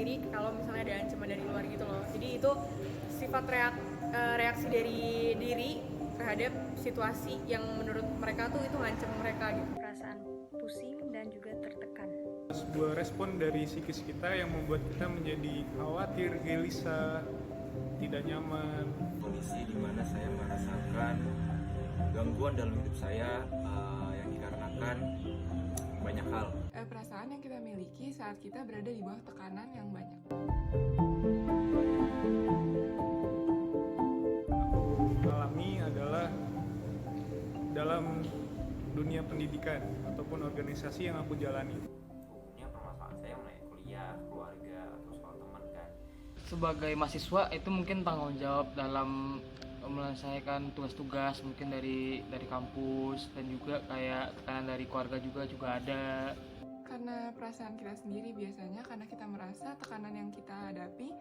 diri kalau misalnya ada ancaman dari luar gitu loh. Jadi itu sifat reaksi dari diri terhadap situasi yang menurut mereka tuh itu ngancam mereka gitu. Perasaan pusing dan juga tertekan. Sebuah respon dari psikis kita yang membuat kita menjadi khawatir, gelisah, tidak nyaman. Kondisi di mana saya merasakan gangguan dalam hidup saya yang dikarenakan banyak hal. Perasaan yang kita miliki saat kita berada di bawah tekanan yang banyak. Alami adalah dalam dunia pendidikan ataupun organisasi yang aku jalani. Umumnya permasalahan saya mengenai kuliah, keluarga, atau soal teman kan. Sebagai mahasiswa itu mungkin tanggung jawab dalam menyelesaikan tugas-tugas mungkin dari kampus, dan juga kayak tekanan dari keluarga juga ada. Karena perasaan kita sendiri biasanya karena kita merasa tekanan yang kita hadapi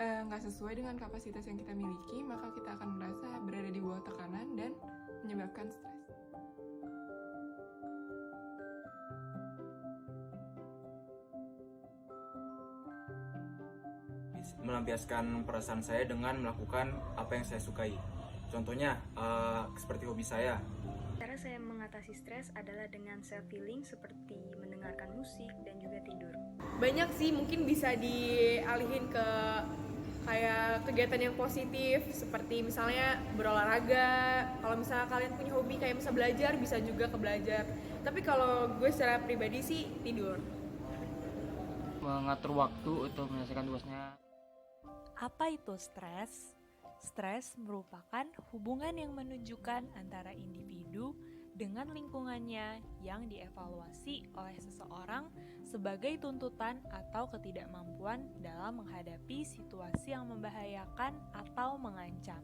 nggak sesuai dengan kapasitas yang kita miliki, maka kita akan merasa berada di bawah tekanan dan menyebabkan stres. Melampiaskan perasaan saya dengan melakukan apa yang saya sukai. Contohnya seperti hobi saya. Cara saya mengatasi stres adalah dengan self-healing seperti mendengarkan musik dan juga tidur. Banyak sih, mungkin bisa dialihin ke kayak kegiatan yang positif seperti misalnya berolahraga. Kalau misalnya kalian punya hobi kayak misal belajar, bisa juga ke belajar. Tapi kalau gue secara pribadi sih tidur. Mengatur waktu untuk menyelesaikan tugasnya. Apa itu stres? Stres merupakan hubungan yang menunjukkan antara individu dengan lingkungannya yang dievaluasi oleh seseorang sebagai tuntutan atau ketidakmampuan dalam menghadapi situasi yang membahayakan atau mengancam.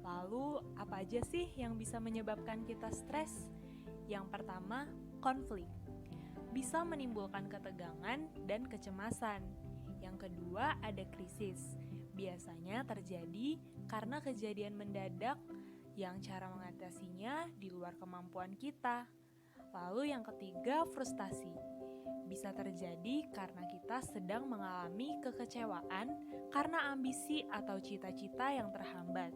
Lalu, apa aja sih yang bisa menyebabkan kita stres? Yang pertama, konflik. Bisa menimbulkan ketegangan dan kecemasan. Yang kedua, ada krisis. Biasanya terjadi karena kejadian mendadak yang cara mengatasinya di luar kemampuan kita. Lalu yang ketiga, frustasi. Bisa terjadi karena kita sedang mengalami kekecewaan karena ambisi atau cita-cita yang terhambat.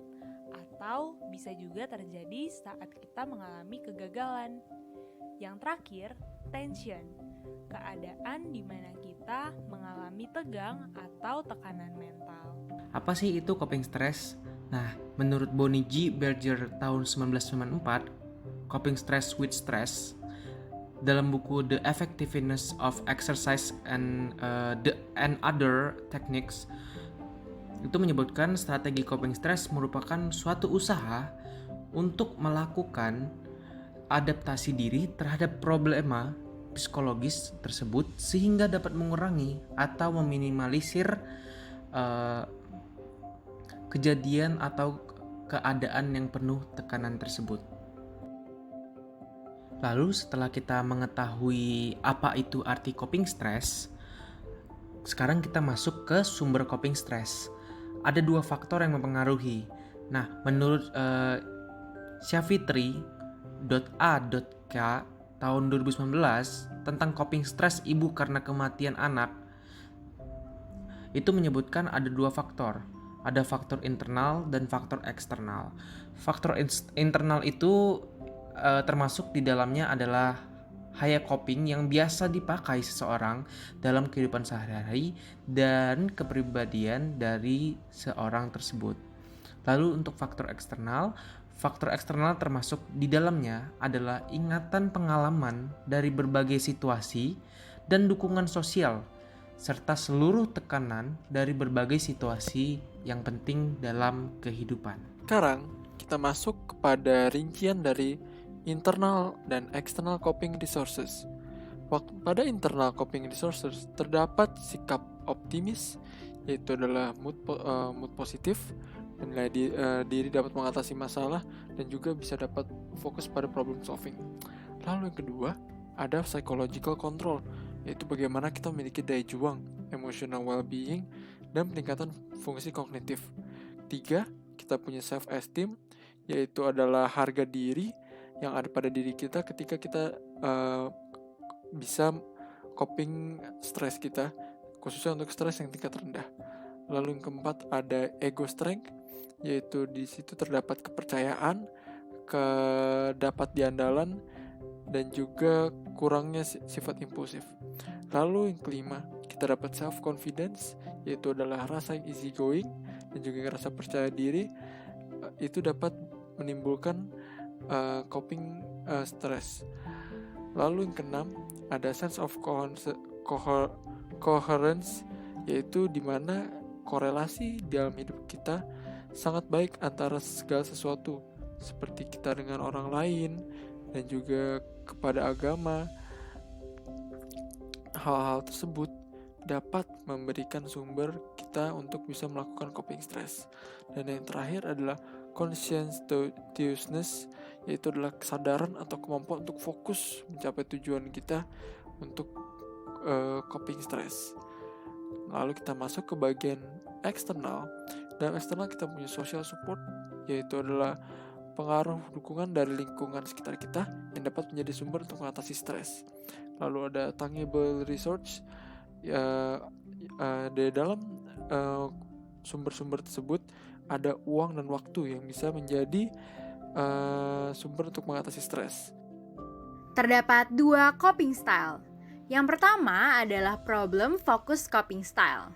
Atau bisa juga terjadi saat kita mengalami kegagalan. Yang terakhir, tension. Keadaan di mana kita mengalami tegang atau tekanan mental. Apa sih itu coping stress? Nah, menurut Bonnie G. Berger tahun 1994, Coping Stress with Stress, dalam buku The Effectiveness of Exercise and Other Techniques, itu menyebutkan strategi coping stress merupakan suatu usaha untuk melakukan adaptasi diri terhadap problema psikologis tersebut sehingga dapat mengurangi atau meminimalisir kejadian atau keadaan yang penuh tekanan tersebut. Lalu setelah kita mengetahui apa itu arti coping stress, sekarang kita masuk ke sumber coping stress. Ada dua faktor yang mempengaruhi. Nah, menurut Savitri.a.k tahun 2019 tentang coping stress ibu karena kematian anak, itu menyebutkan ada dua faktor. Ada faktor internal dan faktor eksternal. Faktor internal itu termasuk di dalamnya adalah high coping yang biasa dipakai seseorang dalam kehidupan sehari-hari dan kepribadian dari seorang tersebut. Lalu untuk faktor eksternal termasuk di dalamnya adalah ingatan pengalaman dari berbagai situasi dan dukungan sosial, serta seluruh tekanan dari berbagai situasi yang penting dalam kehidupan. Sekarang kita masuk kepada rincian dari internal dan external coping resources. Pada internal coping resources terdapat sikap optimis, yaitu adalah mood positif, menilai diri dapat mengatasi masalah dan juga bisa dapat fokus pada problem solving. Lalu yang kedua, ada psychological control, yaitu bagaimana kita memiliki daya juang, emotional well-being, dan peningkatan fungsi kognitif. 3, kita punya self-esteem, yaitu adalah harga diri yang ada pada diri kita ketika kita bisa coping stres kita. khususnya untuk stres yang tingkat rendah. Lalu yang keempat ada ego strength, yaitu di situ terdapat kepercayaan, kedapat diandalan, dan juga kurangnya sifat impulsif. Lalu yang kelima, kita dapat self confidence, yaitu adalah rasa yang easy going dan juga rasa percaya diri. Itu dapat menimbulkan coping stress. Lalu yang keenam ada sense of coherence, yaitu dimana korelasi dalam hidup kita sangat baik antara segala sesuatu, seperti kita dengan orang lain dan juga kepada agama. Hal-hal tersebut dapat memberikan sumber kita untuk bisa melakukan coping stress. Dan yang terakhir adalah conscientiousness, yaitu adalah kesadaran atau kemampuan untuk fokus mencapai tujuan kita untuk coping stress. Lalu kita masuk ke bagian eksternal. Dalam eksternal kita punya social support, yaitu adalah pengaruh dukungan dari lingkungan sekitar kita yang dapat menjadi sumber untuk mengatasi stres. Lalu ada tangible resource, di dalam sumber-sumber tersebut ada uang dan waktu yang bisa menjadi sumber untuk mengatasi stres. Terdapat 2 coping style. Yang pertama adalah problem focus coping style.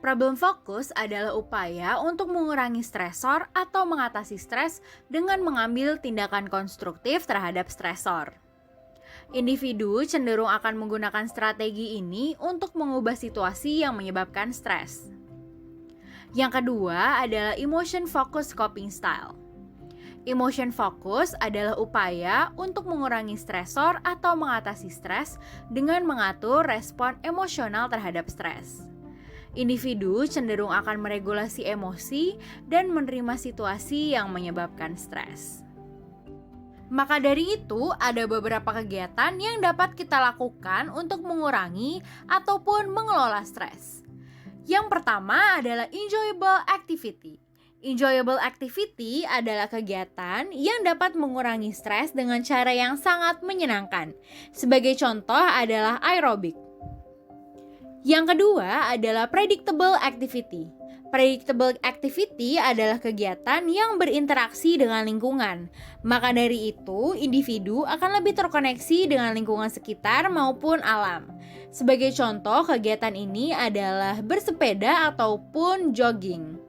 Problem focus adalah upaya untuk mengurangi stresor atau mengatasi stres dengan mengambil tindakan konstruktif terhadap stresor. Individu cenderung akan menggunakan strategi ini untuk mengubah situasi yang menyebabkan stres. Yang kedua adalah emotion focus coping style. Emotion focus adalah upaya untuk mengurangi stresor atau mengatasi stres dengan mengatur respon emosional terhadap stres. Individu cenderung akan meregulasi emosi dan menerima situasi yang menyebabkan stres. Maka dari itu, ada beberapa kegiatan yang dapat kita lakukan untuk mengurangi ataupun mengelola stres. Yang pertama adalah enjoyable activity. Enjoyable activity adalah kegiatan yang dapat mengurangi stres dengan cara yang sangat menyenangkan. Sebagai contoh adalah aerobik. Yang kedua adalah predictable activity. Predictable activity adalah kegiatan yang berinteraksi dengan lingkungan. Maka dari itu, individu akan lebih terkoneksi dengan lingkungan sekitar maupun alam. Sebagai contoh, kegiatan ini adalah bersepeda ataupun jogging.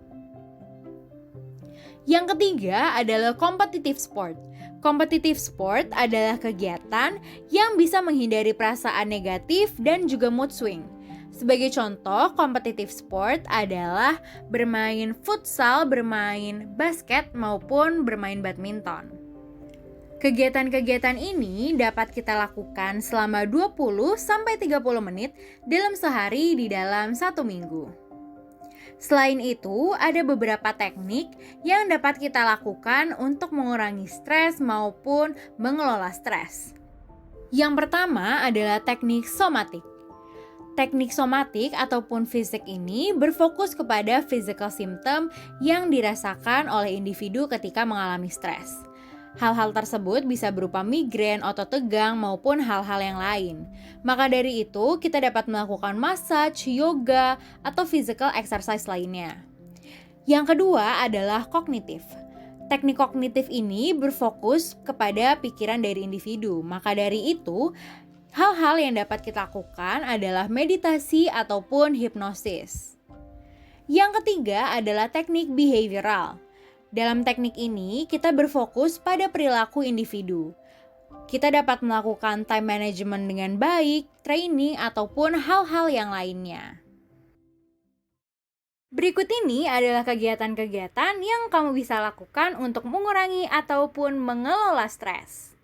Yang ketiga adalah competitive sport. Competitive sport adalah kegiatan yang bisa menghindari perasaan negatif dan juga mood swing. Sebagai contoh, competitive sport adalah bermain futsal, bermain basket, maupun bermain badminton. Kegiatan-kegiatan ini dapat kita lakukan selama 20-30 menit dalam sehari di dalam 1 minggu. Selain itu, ada beberapa teknik yang dapat kita lakukan untuk mengurangi stres maupun mengelola stres. Yang pertama adalah teknik somatik. Teknik somatik ataupun fisik ini berfokus kepada physical symptom yang dirasakan oleh individu ketika mengalami stres. Hal-hal tersebut bisa berupa migrain, otot tegang, maupun hal-hal yang lain. Maka dari itu, kita dapat melakukan massage, yoga, atau physical exercise lainnya. Yang kedua adalah kognitif. Teknik kognitif ini berfokus kepada pikiran dari individu. Maka dari itu, hal-hal yang dapat kita lakukan adalah meditasi ataupun hipnosis. Yang ketiga adalah teknik behavioral. Dalam teknik ini, kita berfokus pada perilaku individu. Kita dapat melakukan time management dengan baik, training, ataupun hal-hal yang lainnya. Berikut ini adalah kegiatan-kegiatan yang kamu bisa lakukan untuk mengurangi ataupun mengelola stres.